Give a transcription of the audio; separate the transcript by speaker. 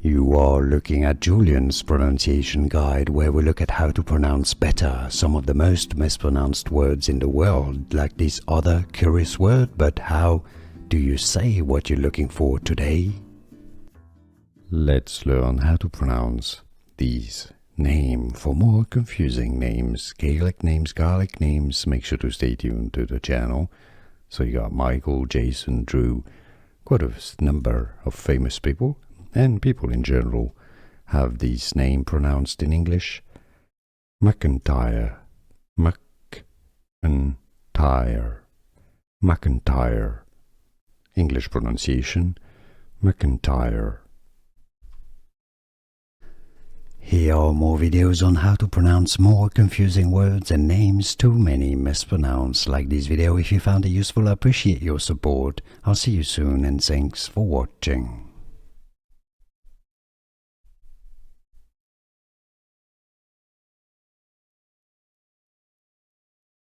Speaker 1: You are looking at Julian's pronunciation guide, where we look at how to pronounce better some of the most mispronounced words in the world, like this other curious word. But how do you say what you're looking for today? Let's learn how to pronounce these names. For more confusing names, Gaelic names, Gaelic names, make sure to stay tuned to the channel. So you got Michael, Jason, Drew, quite a number of famous people, and people in general have these names pronounced in English. McIntyre, McIntyre, McIntyre. English pronunciation, McIntyre. Here are more videos on how to pronounce more confusing words and names too many mispronounced. Like this video if you found it useful. I appreciate your support. I'll see you soon and thanks for watching.